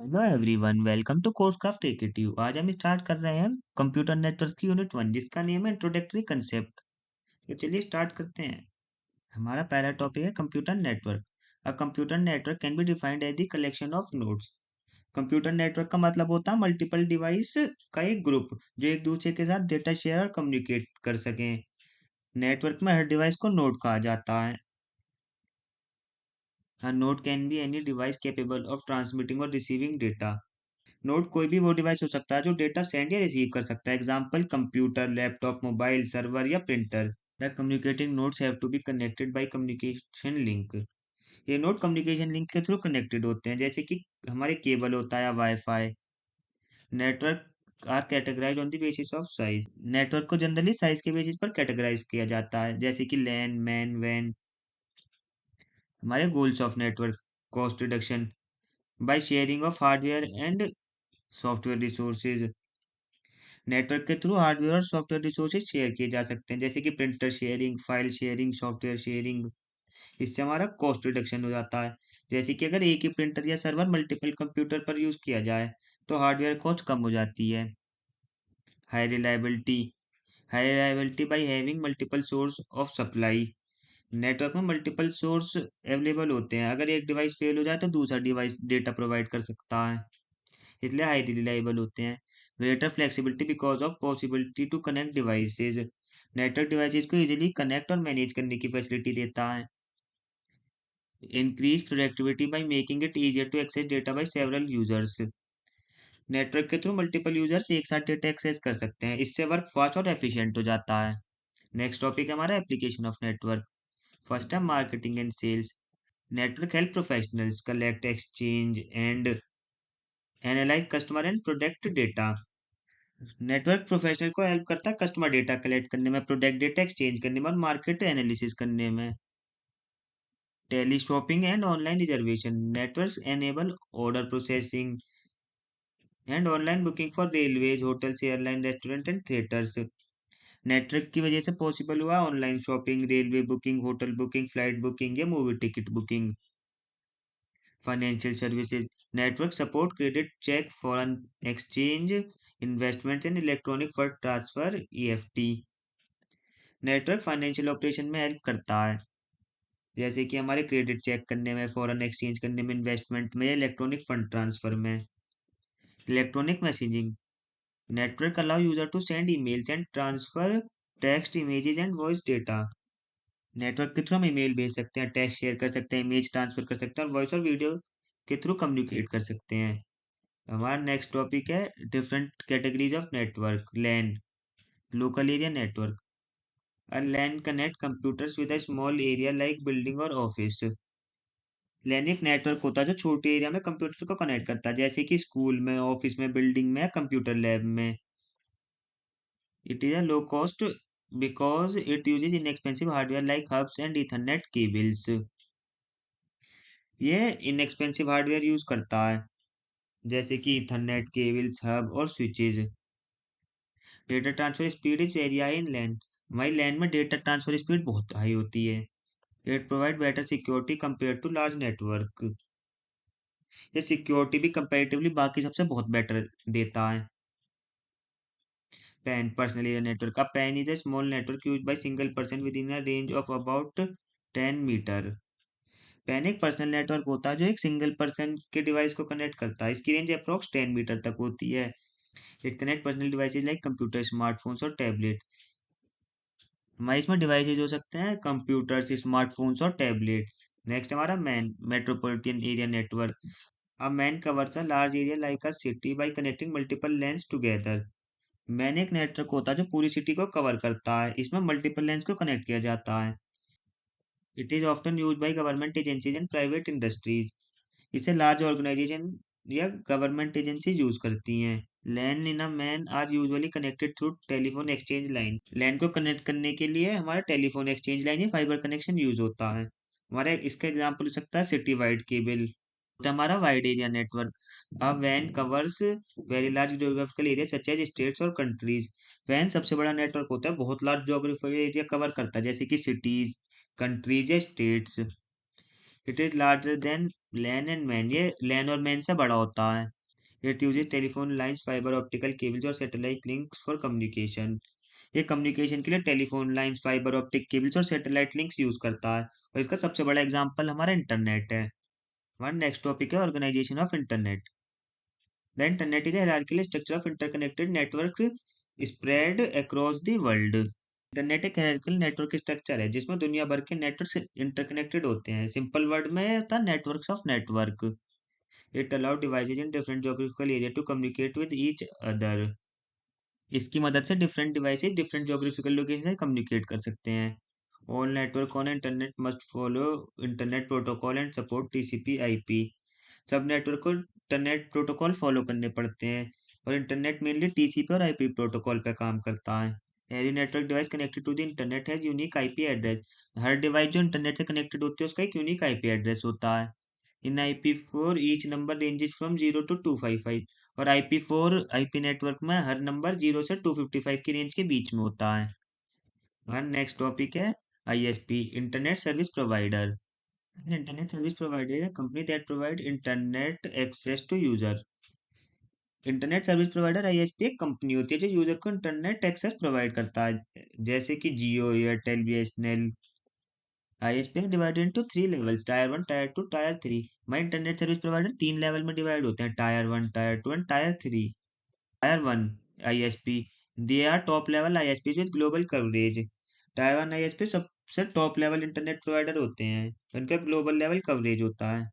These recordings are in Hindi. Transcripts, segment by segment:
Hello everyone, welcome to CourseCraft AKTU. आज हम स्टार्ट कर रहे हैं कंप्यूटर नेटवर्क की यूनिट 1, जिसका नेम है इंट्रोडक्टरी कंसेप्ट। तो चलिए स्टार्ट करते हैं। हमारा पहला टॉपिक है computer network. A computer network can be defined as the collection of nodes. Computer network का मतलब होता है मल्टीपल डिवाइस का एक ग्रुप जो एक दूसरे के साथ डेटा शेयर और कम्युनिकेट कर सकें। नेटवर्क में हर डिवाइस को नोड कहा जाता है। A node can be any device capable of transmitting or receiving data. Node कोई भी वो डिवाइस हो सकता है जो डेटा सेंड या रिसीव कर सकता है। Example computer, laptop, mobile, server या printer. The communicating nodes have to be connected by communication link. ये नोड कम्युनिकेशन लिंक के थ्रू कनेक्टेड होते हैं, जैसे कि हमारे केबल होता है या wifi. Network are categorize on the basis of size. Network को जनरली साइज के बेसिस पर कैटेगराइज किया जाता है, जैसे कि लैन, मैन, वैन। हमारे goals of network: cost reduction by sharing of hardware and software resources. Network के थ्रू हार्डवेयर और सॉफ्टवेयर रिसोर्सेज शेयर किए जा सकते हैं, जैसे कि printer sharing, file sharing, software sharing. इससे हमारा कॉस्ट रिडक्शन हो जाता है। जैसे कि अगर एक ही प्रिंटर या सर्वर मल्टीपल कंप्यूटर पर यूज किया जाए तो हार्डवेयर कॉस्ट कम हो जाती है। High reliability high reliability by having multiple source of supply. Network में मल्टीपल सोर्स अवेलेबल होते हैं। अगर एक डिवाइस फेल हो जाए तो दूसरा डिवाइस डेटा प्रोवाइड कर सकता है, इसलिए हाई रिलायबल होते हैं। Greater flexibility because of possibility to connect devices. Network devices को इजीली कनेक्ट और मैनेज करने की फैसिलिटी देता है। Increase productivity by making it easier to access data by several users. Network के थ्रू मल्टीपल यूजर्स एक साथ डेटा एक्सेस कर सकते हैं, इससे वर्क फास्ट और एफिशिएंट हो जाता है। नेक्स्ट टॉपिक है हमारा एप्लीकेशन ऑफ नेटवर्क। फर्स्ट है marketing and sales. Network help professionals collect, exchange and analyse customer and product data. Network professional को हेल्प करता है कस्टमर डेटा कलेक्ट करने में, प्रोडक्ट डेटा एक्सचेंज करने में और मार्केट एनालिसिस करने में। Tele shopping and online reservation. Networks enable order processing and online booking for railways, hotels, airline, restaurant and theatres. Network की वजह से पॉसिबल हुआ online shopping, railway booking, hotel booking, flight booking या movie ticket booking. Financial services. Network support credit, cheque, foreign exchange, investments and electronic fund transfer, EFT. Network financial operation में हेल्प करता है, जैसे कि हमारे क्रेडिट चेक करने में, फॉरेन एक्सचेंज करने में, इन्वेस्टमेंट में या इलेक्ट्रॉनिक फंड ट्रांसफर में। Electronic messaging. Network allow user to send emails and transfer text, images and voice data. Network के थ्रू हम ईमेल भेज सकते हैं, टेक्स्ट शेयर कर सकते हैं, इमेज ट्रांसफर कर सकते हैं और वॉइस और वीडियो के थ्रू कम्युनिकेट कर सकते हैं। हमारा नेक्स्ट टॉपिक है different categories of network. LAN, local area network. A LAN connect computers with a small area like building or office. LAN एक नेटवर्क होता है जो छोटे एरिया में कंप्यूटर को कनेक्ट करता है, जैसे कि स्कूल में, ऑफिस में, बिल्डिंग में, कंप्यूटर लैब में। It is a low cost because it uses inexpensive hardware like hubs and ethernet cables. ये इनएक्सपेंसिव हार्डवेयर यूज करता है, जैसे कि इथरनेट केबल्स, हब और switches. Data transfer speed is very high in LAN. हमारी लैन में डेटा ट्रांसफर स्पीड बहुत हाई होती है। It provide better security compare to large network. ये सिक्योरिटी भी कंपैरेटिवली बाकी सबसे बहुत बेटर देता है। PAN, personal area network. अब PAN is a small network use by single person with in a range of about 10 metre. PAN एक पर्सनल नेटवर्क होता है जो एक सिंगल पर्सन के डिवाइस को कनेक्ट करता है। इसकी रेंज अप्रोक्स 10 मीटर तक होती है। It connect personal devices like computer, smartphones और टैबलेट। हमारे इसमें डिवाइसेज हो सकते हैं कंप्यूटर्स, स्मार्टफोन्स और टैबलेट्स। नेक्स्ट हमारा man, metropolitan area network. A man covers a large area like a city by connecting multiple lanes together. Man एक नेटवर्क होता है जो पूरी सिटी को कवर करता है। इसमें मल्टीपल लेंस को कनेक्ट किया जाता है। It is often use by government agencies and private industries. इसे लार्ज ऑर्गेनाइजेशन या गवर्नमेंट एजेंसीज यूज करती हैं। LAN in a MAN are usually connected through telephone exchange line. LAN को कनेक्ट करने के लिए हमारा टेलीफोन एक्सचेंज लाइन या फाइबर कनेक्शन यूज होता है। हमारा इसका एग्जाम्पल हो सकता है सिटी वाइड केबल। तो हमारा वाइड एरिया नेटवर्क। अब वैन covers very large geographical area such as states और कंट्रीज। वैन सबसे बड़ा नेटवर्क होता है, बहुत लार्ज ज्योग्राफिकल एरिया कवर करता है, जैसे कि सिटीज, कंट्रीज या states. It is larger than LAN and MAN. ये लैन और मैन से बड़ा होता है। It uses telephone lines, fibre optical cables और सैटेलाइट लिंक्स फॉर कम्युनिकेशन। ये कम्युनिकेशन के लिए telephone lines, fibre optic cables और सैटेलाइट लिंक्स यूज करता है, और इसका सबसे बड़ा एग्जांपल हमारा इंटरनेट है। हमारा नेक्स्ट टॉपिक है organisation of internet. The internet is a hierarchical structure of interconnected network spread across the world। Internet एक हायरार्किकल नेटवर्क स्ट्रक्चर है जिसमें दुनिया भर के नेटवर्क इंटरकनेक्टेड होते हैं। सिंपल वर्ड में होता है networks of network. It allow devices in different geographical area to communicate with each other. इसकी मदद से different devices different geographical location से कम्युनिकेट कर सकते हैं। All network on internet must follow internet protocol and support TCP IP. सब नेटवर्क को इंटरनेट प्रोटोकॉल फॉलो करने पड़ते हैं, और इंटरनेट मेनली टीसीपी और आईपी प्रोटोकॉल पे काम करता है। Every network device connected to the internet has unique IP address. Her device जो इंटरनेट से कनेक्टेड होती है उसका एक यूनिक आईपी एड्रेस होता है। इन IP4 each number ranges from 0 to 255। और IP4 आईपी नेटवर्क में हर नंबर 0 से 255 की रेंज के बीच में होता है। और नेक्स्ट टॉपिक है ISP, internet service provider. Internet service provider is a company that provide internet access to user। Internet service provider ISP एक कंपनी होती है जो यूजर को इंटरनेट एक्सेस प्रोवाइड करता है, जैसे कि Jio, Airtel, BSNL। ISP divided into 3 levels, tier 1, tier 2, tier 3। हमारे इंटरनेट सर्विस प्रोवाइडर 3 लेवल में डिवाइड होते हैं, tier 1, tier 2 and tier 3। Tier 1 ISP, they are top level ISP with global coverage. Tier 1 ISP सबसे टॉप लेवल इंटरनेट प्रोवाइडर होते हैं, इनका ग्लोबल लेवल कवरेज होता है।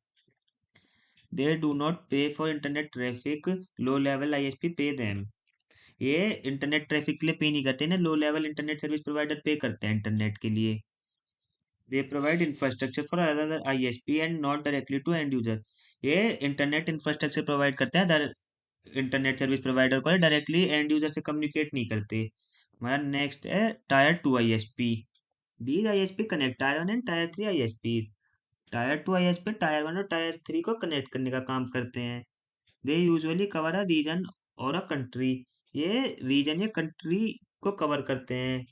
They do not pay for internet traffic, low level ISP pay them. ये इंटरनेट ट्रैफिक के लिए पे नहीं करते ना, low level internet service provider pay करते हैं इंटरनेट के लिए। They provide infrastructure for other ISP and not directly to end user. ये इंटरनेट इंफ्रास्ट्रक्चर प्रोवाइड करते हैं अदर इंटरनेट सर्विस प्रोवाइडर को, डायरेक्टली एंड यूजर से कम्युनिकेट नहीं करते। हमारा नेक्स्ट है tier 2 ISP। These ISP connect tier 1 and tier 3 ISP। Tier 2 ISP tyre 1 और टायर 3 को कनेक्ट करने का काम करते हैं। They usually cover a region और अ कंट्री। ये रीजन या कंट्री को कवर करते हैं,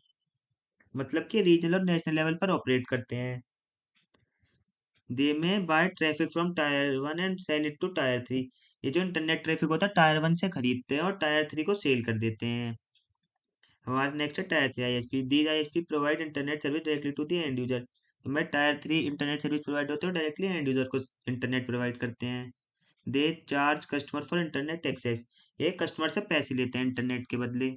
मतलब कि रीजनल और नेशनल लेवल पर ऑपरेट करते हैं। They may buy traffic from tier 1 and sell it to tier 3। ये जो इंटरनेट ट्रैफिक होता है टायर 1 से खरीदते हैं और टायर 3 को सेल कर देते हैं। हमारे नेक्स्ट है tier 3 ISP। These ISP provide internet service directly to the end user. हमें टायर 3 इंटरनेट सर्विस प्रोवाइड होते हैं, डायरेक्टली एंड यूजर को इंटरनेट प्रोवाइड करते हैं। They charge customer for internet access. ये कस्टमर से पैसे लेते हैं इंटरनेट के बदले।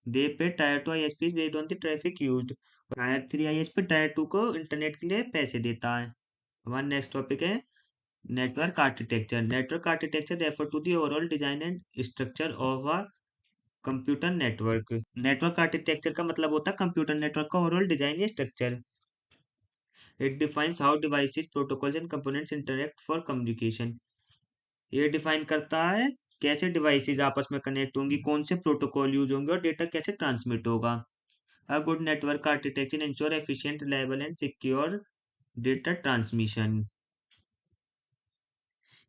They pay tier 2 ISP based on the traffic used. Tier 3 ISP tier 2 को इंटरनेट के लिए पैसे देता है। हमारा नेक्स्ट टॉपिक है network architecture. Network architecture refer to the overall design and structure of a computer network. Network architecture का मतलब होता है कंप्यूटर नेटवर्क का ओवरऑल डिजाइन या structure. It defines how devices, protocols and components interact for communication. ये डिफाइन करता है कैसे डिवाइसेस आपस में कनेक्ट होंगी, कौन से प्रोटोकॉल यूज होंगे और डेटा कैसे ट्रांसमिट होगा। A good network architecture ensure efficient, reliable and secure data transmission.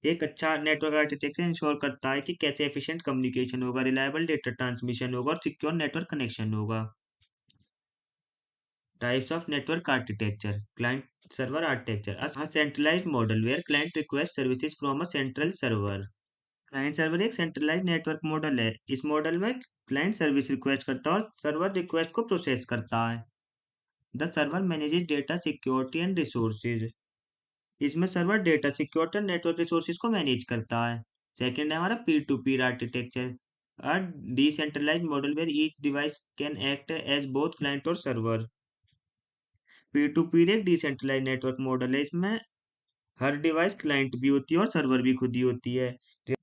एक अच्छा नेटवर्क आर्किटेक्चर इंश्योर करता है कि कैसे एफिशिएंट कम्युनिकेशन होगा, रिलायबल डेटा ट्रांसमिशन होगा और सिक्योर नेटवर्क कनेक्शन होगा। Types of network architecture. Client server architecture. A centralized model where client requests services from a central server. Client server एक सेंट्रलाइज नेटवर्क मॉडल है। इस मॉडल में क्लाइंट सर्विस रिक्वेस्ट करता है और सर्वर रिक्वेस्ट को प्रोसेस करता है। The server manages data security and resources. इसमें सर्वर डेटा सिक्योरिटी और नेटवर्क रिसोर्सेज को मैनेज करता है। सेकंड है हमारा peer to peer architecture. A decentralize model where each device can act as both client और सर्वर। पीर टू पीर एक डिसेंट्रलाइज नेटवर्क मॉडल है, इसमें हर डिवाइस क्लाइंट भी होती है और सर्वर भी खुद ही होती है।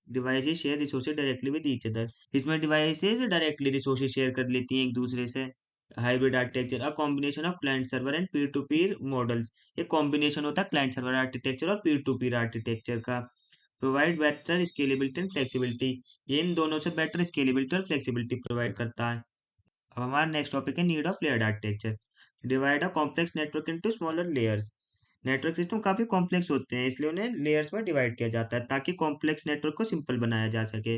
Devices share resources directly with each other. इसमें डिवाइसेस डायरेक्टली रिसोर्सेज शेयर कर लेती हैं एक दूसरे से। Hybrid architecture, a combination of client server and Pir to Pir models. ये कॉम्बिनेशन होता है क्लाइंट सर्वर आर्किटेक्चर और पीर टू पीर आर्किटेक्चर का। Provide better scalability and flexibility. ये इन दोनों से बेटर स्केलेबिलिटी और फ्लेक्सिबिलिटी प्रोवाइड करता है। अब हमारा नेक्स्ट टॉपिक है need of layered architecture. Divide a complex network into smaller layers. Network system काफी कॉम्प्लेक्स होते हैं, इसलिए उन्हें लेयर्स में डिवाइड किया जाता है ताकि कॉम्प्लेक्स नेटवर्क को सिंपल बनाया जा सके।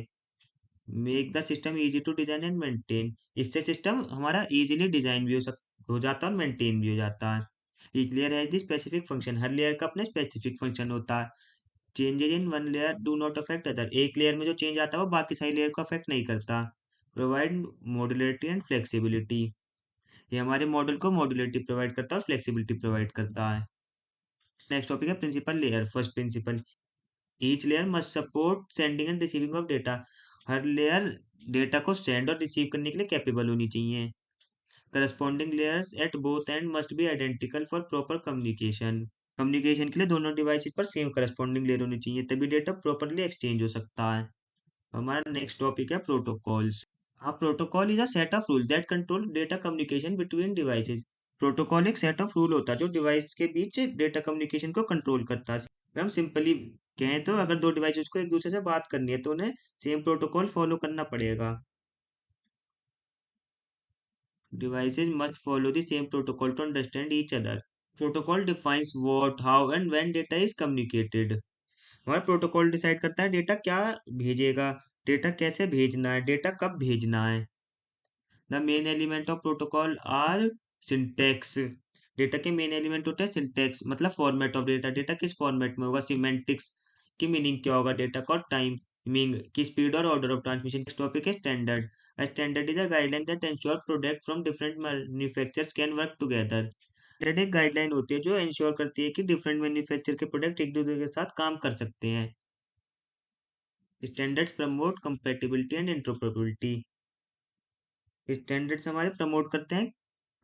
Make the system easy to design and maintain. इससे सिस्टम हमारा इजीली डिजाइन भी हो जाता है और मेंटेन भी हो जाता है। Each layer has the specific function. Her layer का अपना स्पेसिफिक फंक्शन होता है। Changes in one layer do not affect other, एक लेयर में जो चेंज आता है वो बाकी सारी लेयर को अफेक्ट नहीं करता। प्रोवाइड मॉड्युलरिटी एंड फ्लेक्सिबिलिटी, ये हमारे मॉडल को मॉड्युलरिटी प्रोवाइड करता है और फ्लेक्सिबिलिटी प्रोवाइड करता है। नेक्स्ट टॉपिक है principle layer. First principle, each layer must support sending and receiving of data, हर लेयर डेटा को सेंड और रिसीव करने के लिए कैपेबल होनी चाहिए। Corresponding layers at both end must be identical for proper communication, communication के लिए दोनों डिवाइसेस पर सेम करस्पॉन्डिंग लेयर होनी चाहिए, तभी डेटा प्रॉपरली एक्सचेंज हो सकता है। हमारा नेक्स्ट टॉपिक है protocols. A protocol is a set of rules that control data communication between devices. Protocol एक सेट ऑफ रूल होता है जो डिवाइस के बीच डेटा कम्युनिकेशन को कंट्रोल करता है। अगर हम सिंपली कहें तो अगर दो डिवाइसेस को एक दूसरे से बात करनी है तो उन्हें सेम प्रोटोकॉल फॉलो करना पड़ेगा। Devices must follow the same protocol to understand each other. Protocol defines what, how and when data is communicated. हमारा प्रोटोकॉल डिसाइड करता है डेटा क्या भेजेगा, डेटा कैसे भेजना है, डेटा कब भेजना है। The main element of protocol are syntax, data के मेन एलिमेंट होते हैं सिंटेक्स, मतलब फॉर्मेट ऑफ डेटा, डेटा किस फॉर्मेट में होगा, सिमेंटिक्स की मीनिंग क्या होगा डेटा का, और टाइमिंग की स्पीड और ऑर्डर ऑफ ट्रांसमिशन। टॉपिक है standard. A standard is a guideline that ensure products from different manufacturers can work together. Standard एक गाइडलाइन होती है जो इंश्योर करती है कि डिफरेंट मैन्युफैक्चर के प्रोडक्ट एक दूसरे के साथ काम कर सकते हैं। Standards promote compatibility and interoperability, standards हमारे प्रमोट करते हैं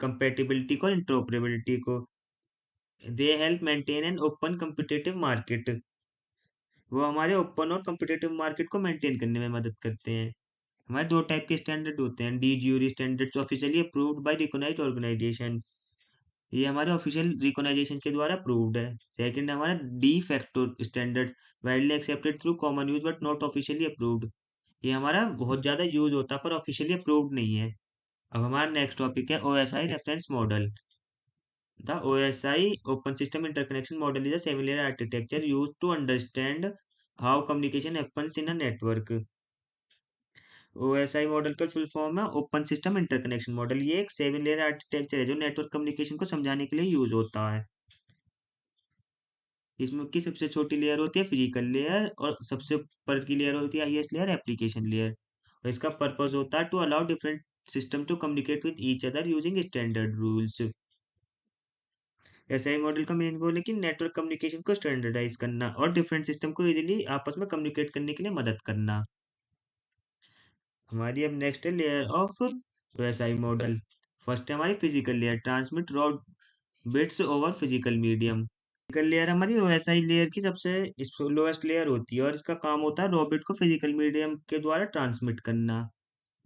कंपैटिबिलिटी को, इंटरऑपरेबिलिटी को। They help maintain an open competitive market, वो हमारे ओपन और कम्पिटिटिव मार्केट को मेंटेन करने में मदद करते हैं। हमारे दो टाइप के स्टैंडर्ड होते हैं, de jure standards officially approved by recognised organisation, ये हमारे ऑफिशियल रिकॉग्नाइजेशन के द्वारा अप्रूव्ड है। सेकंड हमारा de facto standards, widely accepted through common use but not officially approved, ये हमारा बहुत ज्यादा यूज होता है पर ऑफिशियली अप्रूव्ड नहीं है। अब हमारा नेक्स्ट टॉपिक है OSI reference model. The OSI Open System Interconnection Model is a similar architecture used to understand how communication happens in a network. OSI model का फुल फॉर्म है ओपन सिस्टम इंटरकनेक्शन मॉडल। ये एक 7 लेयर आर्किटेक्चर है जो नेटवर्क कम्युनिकेशन को समझाने के लिए यूज होता है। इसमें की सबसे छोटी लेयर होती है फिजिकल लेयर और सबसे ऊपर की लेयर होती है हाईएस्ट लेयर एप्लीकेशन लेयर। और इसका पर्पस होता है to allow different system to communicate with each other using standard rules. OSI model का मेन गोल है कि नेटवर्क कम्युनिकेशन को स्टैंडर्डाइज करना और डिफरेंट सिस्टम को इजीली आपस में कम्युनिकेट करने के लिए मदद करना। हमारी अब नेक्स्ट है layer of OSI model. First है हमारी physical layer, transmit raw bits over physical medium. Physical layer हमारी ओएसआई लेयर की सबसे लोएस्ट लेयर होती है और इसका काम होता है रॉ बिट को फिजिकल मीडियम के द्वारा ट्रांसमिट करना।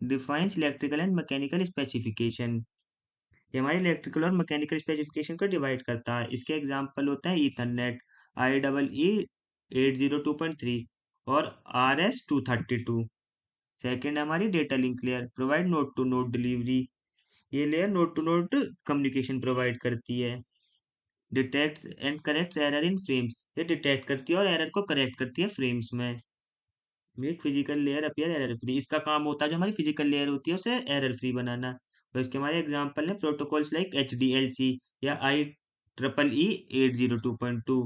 Defines electrical and mechanical specification, ये हमारी इलेक्ट्रिकल और मैकेनिकल स्पेसिफिकेशन को डिवाइड करता है। इसके एग्जांपल होता है ईथरनेट, IEEE 802.3 और RS-232। सेकेंड हमारी data link layer, provide node to node delivery, ये layer node to node communication provide करती है। Detect and correct error in frames, ये डिटेक्ट करती है और एरर को करेक्ट करती है फ्रेम्स में। Make physical layer appear error free, इसका काम होता है जो हमारी फिजिकल लेयर होती है उसे एरर फ्री बनाना। और इसके हमारे एग्जांपल हैं प्रोटोकॉल्स लाइक HDLC या IEEE 802.2।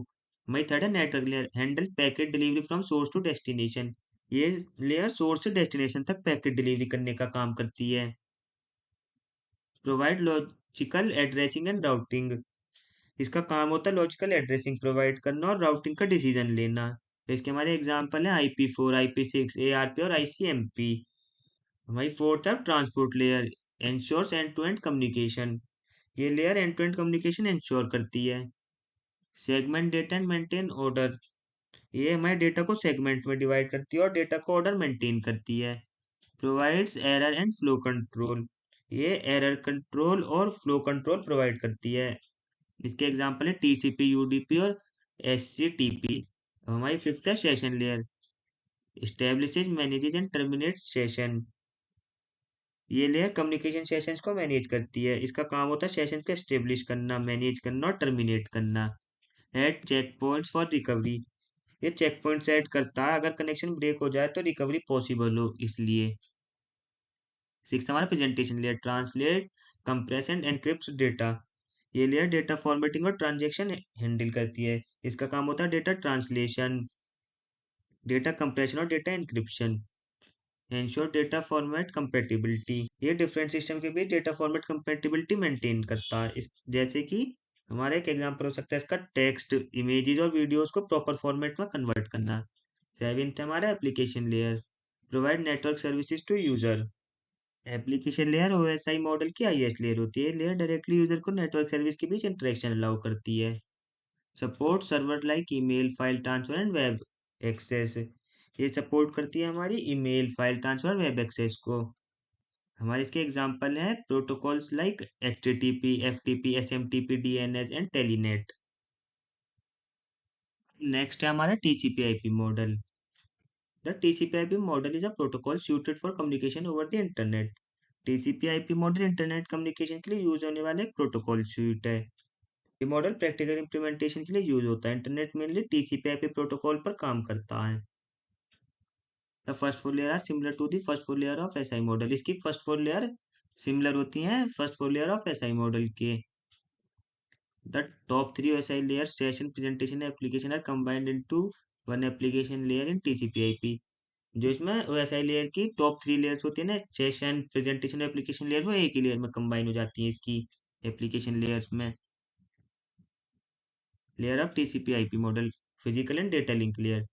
हमारी थर्ड है network layer, handle packet delivery from source to destination, ये लेयर सोर्स से डेस्टिनेशन तक पैकेट डिलीवरी करने का काम करती है। Provide logical addressing and routing, इसका काम होता है लॉजिकल एड्रेसिंग प्रोवाइड करना और राउटिंग का डिसीजन लेना। इसके हमारे एग्जांपल हैं IP4, IP6, ARP और ICMP। हमारी फोर्थ है transport layer, ensures end to end communication, ये layer end to end communication ensure करती है। Segment data and maintain order, ये हमारे डेटा को सेगमेंट में डिवाइड करती है और डेटा को ऑर्डर मेंटेन करती है। Provides error and flow control, ये एरर कंट्रोल और फ्लो कंट्रोल प्रोवाइड करती है। इसके एग्जांपल है TCP, UDP और SCTP। हमारी फिफ्थ है session layer, establishes manages and terminates session, ये लेयर कम्युनिकेशन सेशंस को मैनेज करती है। इसका काम होता है सेशन को एस्टेब्लिश करना, मैनेज करना और टर्मिनेट करना। Add check points for recovery, ये चेक पॉइंट सेट करता है अगर कनेक्शन ब्रेक हो जाए तो रिकवरी पॉसिबल हो इसलिए। सिक्स हमारा presentation layer, translate compress and encrypt data, ये लेयर डेटा फॉर्मेटिंग और ट्रांजेक्शन हैंडल करती है। इसका काम होता है डेटा ट्रांसलेशन, डेटा कंप्रेशन और data encryption, ensure data format compatibility. ये डिफरेंट सिस्टम के बीच डेटा फॉर्मेट कंपेटिबिलिटी मेंटेन करता है। इस जैसे कि हमारा एक एग्जांपल हो सकता है इसका, टेक्स्ट, इमेजेस और वीडियोस को प्रॉपर फॉर्मेट में कन्वर्ट करना। सेवेंथ है हमारा application layer, provide network services to user. Application layer OSI model की हाईएस्ट लेयर होती है। लेयर डायरेक्टली यूजर को नेटवर्क सर्विस के बीच इंटरेक्शन अलाउ करती है। Support server like email, file transfer and web access. ये सपोर्ट करती है हमारी email, file transfer, web access को। हमारे इसके एग्जांपल हैं protocols like HTTP, FTP, SMTP, DNS and telnet. Next है हमारा TCP IP model. The TCP IP model is a protocol suited for communication over the internet. TCP IP model internet communication के लिए यूज होने वाला एक प्रोटोकॉल सूट है। ये मॉडल प्रैक्टिकल इम्प्लीमेंटेशन के लिए यूज होता है। Internet mainly TCP IP protocol पर काम करता है। The first four layer are similar to the first four layer of OSI model. इसकी फर्स्ट फोर लेयर सिमिलर होती हैं first four layer of OSI model के। The top three OSI layer, session, presentation, application, are combined into one application layer in TCP IP. जो इसमें ओएसआई लेयर की टॉप थ्री लेयर्स होती है ना, सेशन, प्रेजेंटेशन, एप्लीकेशन लेयर, वो एक ही लेयर में कंबाइन हो जाती है इसकी एप्लीकेशन लेयर्स में। Layer of TCP IP model, physical and data link layer.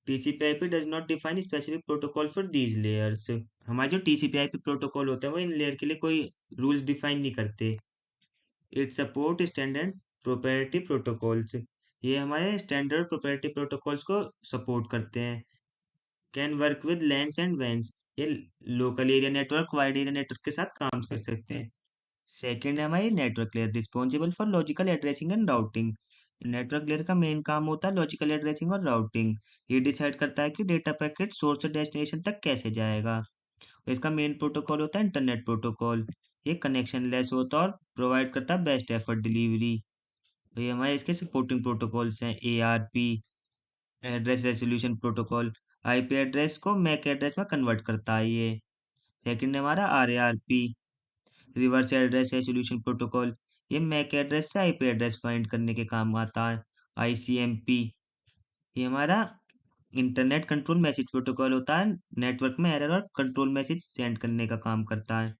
TCP IP does not define specific protocol for these layers. हमारे जो टीसीपी आईपी प्रोटोकॉल होता है वो इन लेयर के लिए कोई रूल्स डिफाइन नहीं करते। It support standard proprietary protocols. ये हमारे स्टैंडर्ड प्रोप्राइटरी प्रोटोकॉल्स को सपोर्ट करते हैं। Can work with LANs and WANs. ये local area network, wide area network के साथ काम कर सकते हैं। सेकेंड है हमारी network layer, responsible for logical addressing and routing. Network layer का मेन काम होता है लॉजिकल एड्रेसिंग और राउटिंग। ये डिसाइड करता है कि डेटा पैकेट सोर्स से डेस्टिनेशन तक कैसे जाएगा। इसका मेन प्रोटोकॉल होता है इंटरनेट प्रोटोकॉल। ये कनेक्शन लेस होता है और प्रोवाइड करता है बेस्ट एफर्ट डिलीवरी। तो ये हमारे इसके सपोर्टिंग प्रोटोकॉल्स हैं, ARP, address resolution protocol, IP address को मैक एड्रेस में कन्वर्ट करता है ये। सेकंड है हमारा RARP, reverse address resolution protocol. ये मैक एड्रेस से आईपी एड्रेस फाइंड करने के काम आता है। ICMP, ये हमारा इंटरनेट कंट्रोल मैसेज प्रोटोकॉल होता है, नेटवर्क में एरर और कंट्रोल मैसेज सेंड करने का काम करता है।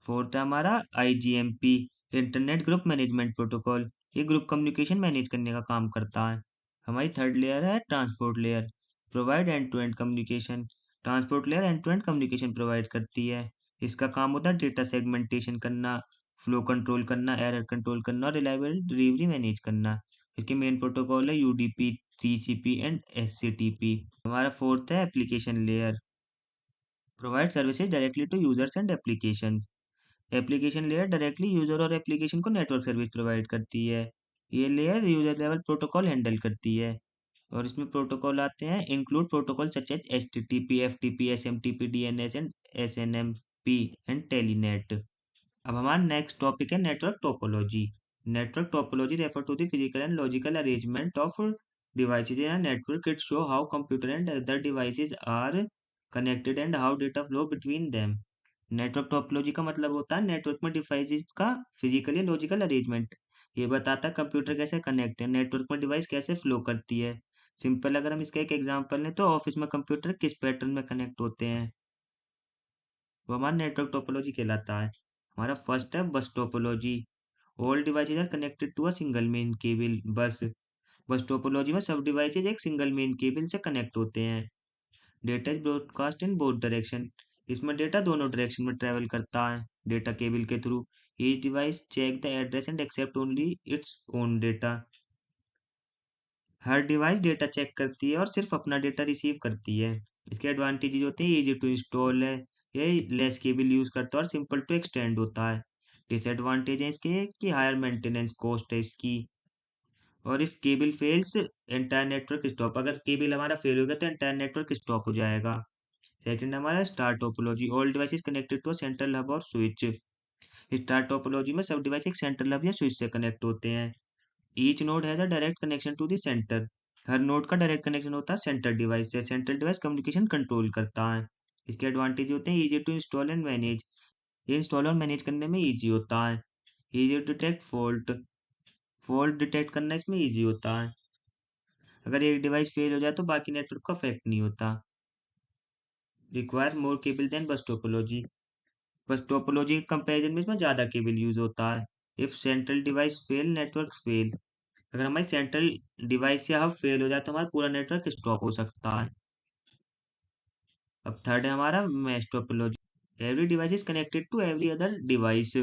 फोर्थ है हमारा IGMP, internet group management protocol. ये ग्रुप कम्युनिकेशन मैनेज करने का काम करता है। हमारी थर्ड लेयर है transport layer, provide end to end communication. Transport layer end to end communication provide करती है। इसका काम होता है डेटा सेगमेंटेशन करना, फ्लो कंट्रोल करना, एरर कंट्रोल करना और रिलायबल डिलीवरी मैनेज करना। इसके मेन प्रोटोकॉल है UDP, TCP एंड SCTP। हमारा फोर्थ है application layer, provide services directly to users and application. Application layer directly user और एप्लीकेशन को नेटवर्क सर्विस प्रोवाइड करती है। ये layer user level protocol handle करती है। और इसमें प्रोटोकॉल आते हैं, include protocol such as HTTP, FTP, SMTP, DNS and SNMP and telnet. अब हमारा नेक्स्ट टॉपिक है network topology. Network topology refer to the physical and logical arrangement of devices in a network. It show how computer and other devices are connected and how data flow between them. Network topology का मतलब होता है नेटवर्क में डिवाइसेस का फिजिकल या लॉजिकल अरेंजमेंट। ये बताता है कंप्यूटर कैसे कनेक्ट है, नेटवर्क में डिवाइस कैसे फ्लो करती है। सिंपल अगर हम इसका एक एग्जांपल लें तो ऑफिस में कंप्यूटर किस पैटर्न में कनेक्ट होते हैं, वो हमारा नेटवर्क टोपोलॉजी कहलाता है। हमारा फर्स्ट है bus topology. All devices are connected to a single main cable. Bus topology में सब डिवाइसेज एक सिंगल मेन केबल से कनेक्ट होते हैं। Data is broadcast in both direction. इसमें डेटा दोनों डायरेक्शन में ट्रेवल करता है डेटा केबल के थ्रू। Each device check the address and accept only its own data. हर डिवाइस डेटा चेक करती है और सिर्फ अपना डेटा रिसीव करती है। इसके एडवांटेजेस होते हैं, इजी टू इंस्टॉल है, ये लेस केबल यूज करता है और सिंपल टू एक्सटेंड होता है। डिसएडवांटेज है इसके कि हायर मेंटेनेंस कॉस्ट है इसकी। और if cable fails, entire network stop. अगर केबल हमारा फेल हो गया तो एंटायर नेटवर्क स्टॉप हो जाएगा। सेकंड हमारा star topology. All devices connected to central hub और स्विच। स्टार टोपोलॉजी में सब डिवाइस एक सेंट्रल हब या स्विच से कनेक्ट होते हैं। Each node has a direct connection to the centre. हर नोड का डायरेक्ट कनेक्शन होता है सेंट्रल डिवाइस से। सेंट्रल डिवाइस कम्युनिकेशन कंट्रोल करता है। इसके एडवांटेज होते हैं, easy to install and manage. ये इंस्टॉल और मैनेज करने में इजी होता है। Easy to detect fault. Fault detect करना इसमें इजी होता है। अगर एक डिवाइस फेल हो जाए तो बाकी नेटवर्क को अफेक्ट नहीं होता। Require more cable than bus topology. Bus topology के कंपैरिजन में इसमें ज़्यादा केबल यूज होता है। If central device fail network fail. अगर हमारी सेंट्रल डिवाइस या हब फेल हो जाए तो हमारा पूरा नेटवर्क स्टॉप हो सकता है। अब थर्ड है हमारा mesh topology. Every device is connected to every other device.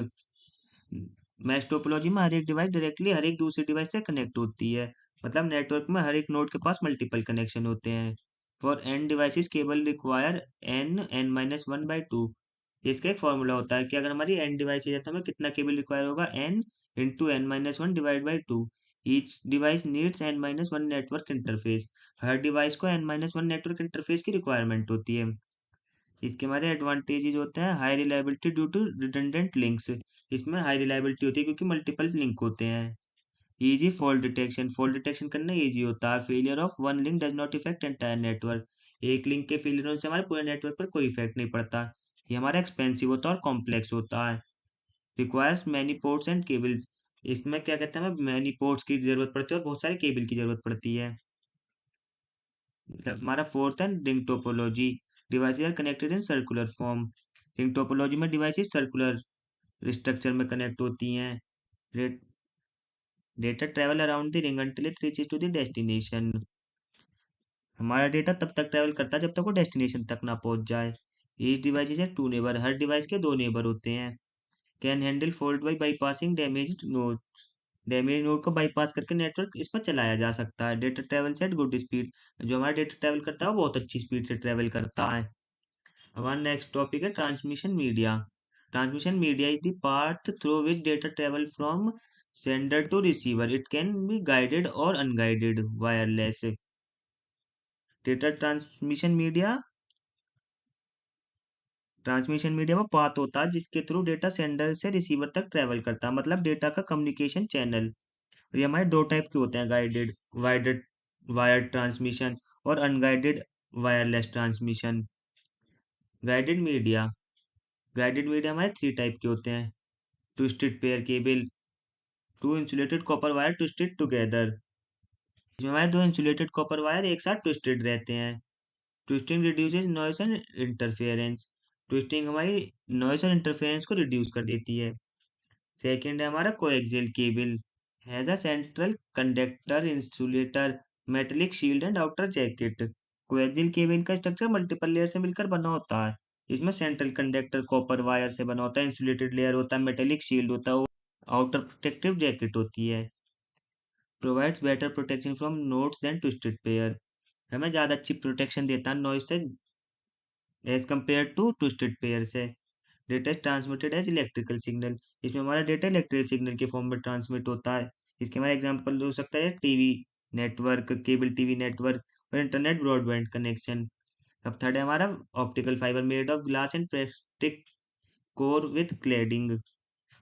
Mesh topology में हर एक डिवाइस डायरेक्टली हर एक दूसरी डिवाइस से कनेक्ट होती है। मतलब नेटवर्क में हर एक नोड के पास मल्टीपल कनेक्शन होते हैं। For N devices cable require n n-1/2। इसका एक फॉर्मूला होता है कि अगर हमारी एन डिवाइसेज है तो हमें कितना केबल रिक्वायर होगा, n × n-1 divide by two. Each device needs n-1 network interface. Her device को n-1 नेटवर्क इंटरफेस की रिक्वायरमेंट होती है। इसके हमारे एडवांटेजेस होते हैं high reliability due to redundant links. इसमें हाई रिलायबिलिटी होती है क्योंकि मल्टीपल लिंक होते हैं। इजी फॉल्ट डिटेक्शन करना इजी होता है। Failure of one link does not effect entire network. एक लिंक के फेलियर होने से हमारे पूरे नेटवर्क पर कोई इफेक्ट नहीं पड़ता। ये हमारा एक्सपेंसिव होता है और कॉम्प्लेक्स होता है। Requires many ports and cables. इसमें क्या कहते हैं, हमें मैनी पोर्ट्स की जरूरत पड़ती है और बहुत सारे केबल की जरूरत पड़ती है। हमारा फोर्थ है ring topology. Devices are connected in circular form. Ring topology में डिवाइसेज सर्कुलर स्ट्रक्चर में कनेक्ट होती हैं। Data travel around the ring until it reaches to the destination। हमारा डेटा तब तक ट्रेवल करता है जब तक वो डेस्टिनेशन तक ना पहुंच जाए। ईच डिवाइस है टू नेबर। हर डिवाइस के दो नेबर होते हैं। Can handle fault by bypassing damage node. Damage node को बाईपास करके नेटवर्क इस पर चलाया जा सकता है। Data travel eight good speed. जो हमारा डेटा ट्रेवल करता है वो बहुत अच्छी स्पीड से ट्रेवल करता है। हमारा नेक्स्ट टॉपिक है transmission media. Transmission media is the path through which data travel from sender to receiver. It can be guided और unguided wireless. Data transmission media में पाथ होता है जिसके थ्रू डेटा सेंडर से रिसीवर तक ट्रेवल करता है, मतलब डेटा का कम्युनिकेशन चैनल। और ये हमारे दो टाइप के होते हैं, गाइडेड वायर्ड वायर्ड ट्रांसमिशन और unguided wireless transmission. Guided media. Guided media हमारे थ्री टाइप के होते हैं। Twisted pair cable. Two insulated copper wire twisted together. इसमें हमारे दो इंसुलेटेड कॉपर वायर एक साथ ट्विस्टेड रहते हैं। Twisting reduces noise and interference. Twisting हमारी नॉइस और इंटरफेरेंस को रिड्यूस कर देती है। सेकंड है हमारा coaxial cable. Has a central conductor insulator metallic shield and outer jacket. Coaxial cable का स्ट्रक्चर मल्टीपल लेयर से मिलकर बना होता है। इसमें सेंट्रल कंडक्टर कॉपर वायर से बना होता है, इंसुलेटेड लेयर होता है, मेटेलिक शील्ड होता है और आउटर प्रोटेक्टिव जैकेट होती है। Provides better protection from nodes than twisted pair. हमें ज़्यादा अच्छी प्रोटेक्शन देता है नॉइस से as compare to twisted pair से। Data is transmitted as electrical signal. इसमें हमारा डेटा इलेक्ट्रिकल सिग्नल के फॉर्म में ट्रांसमिट होता है। इसके हमारे एग्जांपल हो सकता है TV network, cable TV network और इंटरनेट ब्रॉडबैंड कनेक्शन। अब थर्ड है हमारा optical fibre made of glass and plastic core with cladding.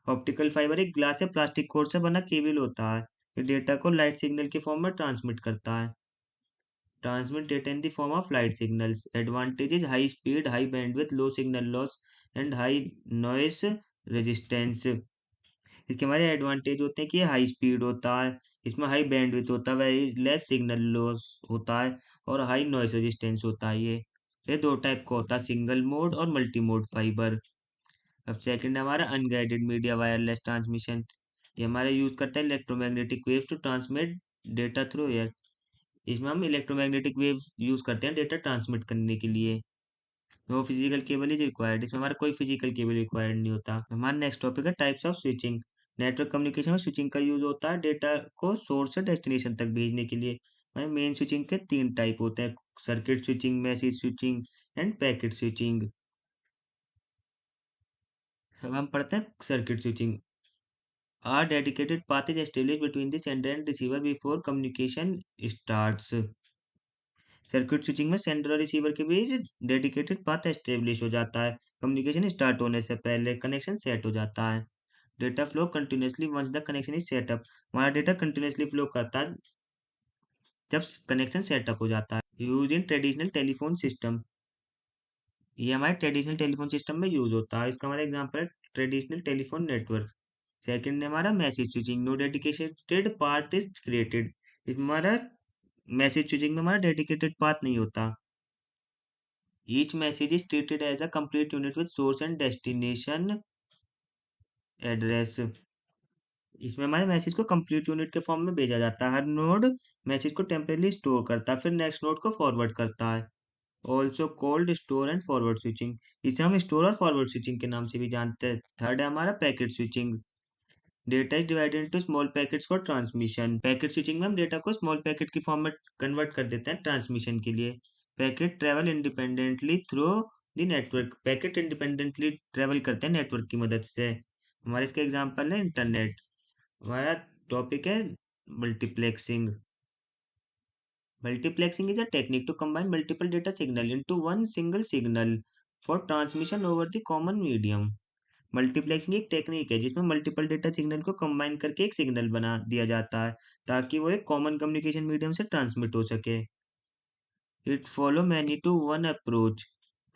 Optical fibre एक ग्लास या प्लास्टिक कोर से बना केबल होता है। ये डेटा को लाइट सिग्नल के फॉर्म में ट्रांसमिट करता है। Transmit data in the form of light signals. Advantage is high speed, high bandwidth, low signal loss and high noise resistance। इसके हमारे एडवांटेज होते हैं कि ये हाई स्पीड होता है, इसमें हाई बैंडविड्थ होता है, वेरी लेस सिग्नल लॉस होता है और हाई नॉइस रेजिस्टेंस होता है। ये दो टाइप का होता है, सिंगल मोड और मल्टी मोड फाइबर। अब सेकंड है हमारा अनगाइडेड मीडिया वायरलेस ट्रांसमिशन। ये हमारे यूज करता है electromagnetic waves to transmit data through air. इसमें हम इलेक्ट्रोमैग्नेटिक वेव यूज करते हैं डेटा ट्रांसमिट करने के लिए। No physical cable is required. इसमें हमारा कोई फिजिकल केबल रिक्वायर्ड नहीं होता। हमारा नेक्स्ट टॉपिक है types of switching. Network communication में स्विचिंग का यूज होता है डेटा को सोर्स से डेस्टिनेशन तक भेजने के लिए। हमारे मेन स्विचिंग के तीन टाइप होते हैं, circuit switching, message switching and packet switching. अब हम पढ़ते हैं circuit switching. Are dedicated path is established between the sender and receiver before communication starts। Circuit switching में सेंडर और रिसीवर के बीच डेडिकेटेड पाथ एस्टेब्लिश हो जाता है। कम्युनिकेशन स्टार्ट होने से पहले कनेक्शन सेट हो जाता है। Data flow continuously once the connection is setup. हमारा डेटा कंटिन्यूसली फ्लो करता है जब कनेक्शन सेटअप हो जाता है। Use in traditional telephone system. ये हमारे ट्रेडिशनल टेलीफोन सिस्टम में यूज होता है। इसका हमारा एग्जांपल है ट्रेडिशनल टेलीफोन नेटवर्क। सेकंड है हमारा message switching. No dedicated part is created. हमारा मैसेज स्विचिंग में हमारा डेडिकेटेड पाथ नहीं होता। Each message is treated as a complete unit with source and destination address. इसमें हमारे मैसेज को कंप्लीट यूनिट के फॉर्म में भेजा जाता है। हर नोड मैसेज को टेम्परेली स्टोर करता है, फिर नेक्स्ट नोड को फॉरवर्ड करता है। Also called store and forward switching. इसे हम स्टोर और फॉरवर्ड स्विचिंग के नाम से भी जानते हैं। थर्ड है हमारा packet switching. Data is divided into small packets for transmission. Packet switching में हम डेटा को स्मॉल पैकेट की फॉर्म में कन्वर्ट कर देते हैं ट्रांसमिशन के लिए। Packet travel independently through the network. Packet independently travel करते हैं नेटवर्क की मदद से। हमारे इसके एग्जांपल है इंटरनेट। हमारा टॉपिक है multiplexing. Multiplexing is a technique to combine multiple data signal into one single signal for transmission over the common medium. Multiplexing एक टेक्निक है जिसमें मल्टीपल डेटा सिग्नल को कंबाइन करके एक सिग्नल बना दिया जाता है ताकि वो एक कॉमन कम्युनिकेशन मीडियम से ट्रांसमिट हो सके। It follow many to one approach.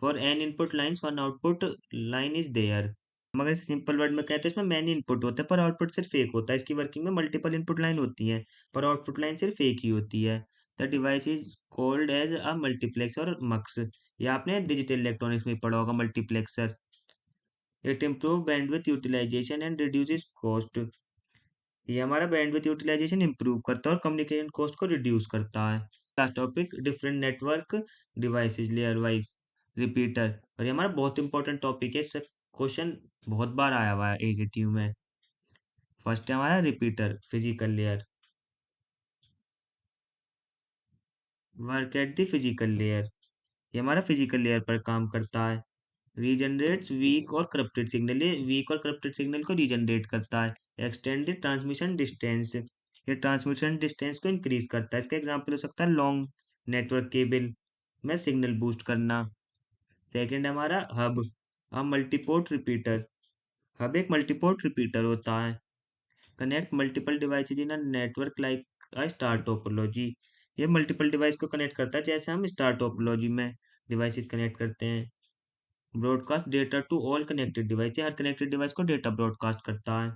For N input lines one output line is there. हम अगर इसे सिंपल वर्ड में कहते हैं इसमें मैनी इनपुट होता है पर आउटपुट सिर्फ एक होता है। इसकी वर्किंग में मल्टीपल इनपुट लाइन होती है पर आउटपुट लाइन सिर्फ एक ही होती है। The device is called as a multiplex और मक्स। ये आपने डिजिटल इलेक्ट्रॉनिक्स में पढ़ा होगा multiplexer. It improve bandwidth utilization and reduces cost. ये हमारा बैंडविथ यूटिलाइजेशन इंप्रूव करता है और कम्युनिकेशन कॉस्ट को रिड्यूस करता है। Last topic different network devices layer wise repeater. और ये हमारा बहुत इंपॉर्टेंट टॉपिक है। इससे क्वेश्चन बहुत बार आया हुआ है एकेटीयू में। फर्स्ट है हमारा repeater physical layer. Work at the physical layer. ये हमारा फिजिकल लेयर पर काम करता है। रीजनरेट्स वीक और करप्टेड सिग्नल। ये वीक और करप्टेड सिग्नल को रीजनरेट करता है। Extend the transmission distance. ये ट्रांसमिशन डिस्टेंस को इंक्रीज करता है। इसका एग्जांपल हो सकता है लॉन्ग नेटवर्क केबल में सिग्नल बूस्ट करना। सेकेंड हमारा हब अ मल्टीपोर्ट रिपीटर। हब एक मल्टीपोर्ट रिपीटर होता है। Connect multiple devices in a network like a star topology. ये मल्टीपल डिवाइस को कनेक्ट करता है जैसे हम स्टार टोपोलॉजी में डिवाइसेज कनेक्ट करते हैं। Broadcast data to all connected device. हर कनेक्टेड डिवाइस को डेटा ब्रॉडकास्ट करता है।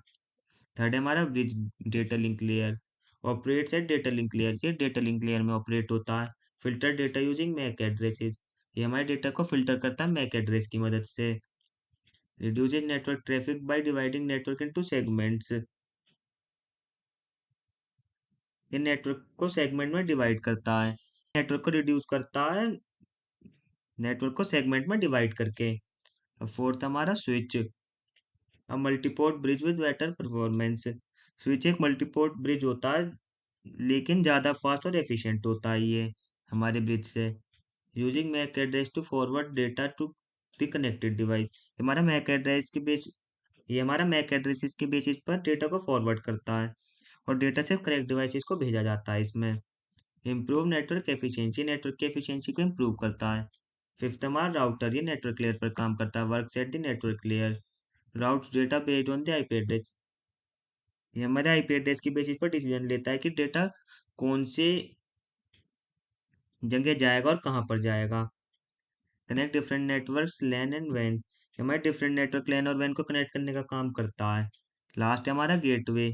थर्ड है हमारा bridge data link layer. Operates at data link layer. ये डेटा लिंक लेयर में ऑपरेट होता है। Filter data using MAC addresses. ये हमारे डेटा को फिल्टर करता है मैक एड्रेस की मदद से। Reduces network traffic by dividing network into segments. ये नेटवर्क को सेगमेंट में डिवाइड करता है। नेटवर्क को रिड्यूस करता है नेटवर्क को सेगमेंट में डिवाइड करके। फोर्थ हमारा switch a multiport bridge with better performance. Switch एक मल्टीपोर्ट ब्रिज होता है लेकिन ज़्यादा फास्ट और एफिशिएंट होता है ये हमारे ब्रिज से। Using MAC address to forward data to the connected device. हमारा मैक एड्रेस के बेस ये हमारा मैक एड्रेसेस के बेसिस पर डेटा को फॉरवर्ड करता है और डेटा सिर्फ करेक्ट डिवाइसेस को भेजा जाता है इसमें। Improve network efficiency. नेटवर्क की एफिशिएंसी को इम्प्रूव करता है। फिफ्थ हमारा राउटर। ये नेटवर्क लेयर पर काम करता है। Work at the network layer. Routes data based on the IP address. ये हमारे आईपी एड्रेस की बेसिस पर डिसीजन लेता है कि डेटा कौन से जगह जाएगा और कहाँ पर जाएगा। Connect different networks LAN and वैन। हमारे डिफरेंट नेटवर्क लैन और वैन को कनेक्ट करने का काम करता है। लास्ट है हमारा gateway.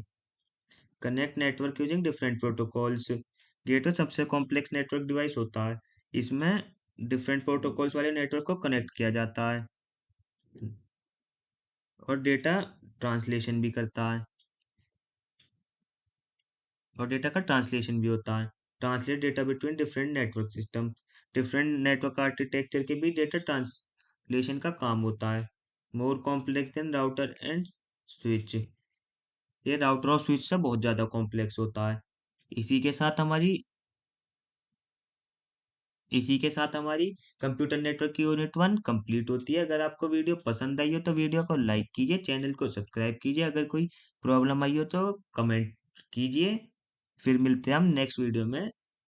Connect network using different protocols. Gateway सबसे कॉम्प्लेक्स नेटवर्क डिवाइस होता है। इसमें डिफरेंट प्रोटोकॉल्स वाले नेटवर्क को कनेक्ट किया जाता है और डेटा ट्रांसलेशन भी करता है और डेटा का ट्रांसलेशन भी होता है। Translate data between different network system. Different network architecture के बीच डेटा ट्रांसलेशन का काम होता है। More complex than router and switch. ये राउटर और स्विच से बहुत ज़्यादा कॉम्प्लेक्स होता है। इसी के साथ हमारी इसी के साथ हमारी कंप्यूटर नेटवर्क की यूनिट 1 कंप्लीट होती है। अगर आपको वीडियो पसंद आई हो तो वीडियो को लाइक कीजिए, चैनल को सब्सक्राइब कीजिए। अगर कोई प्रॉब्लम आई हो तो कमेंट कीजिए। फिर मिलते हैं हम नेक्स्ट वीडियो में।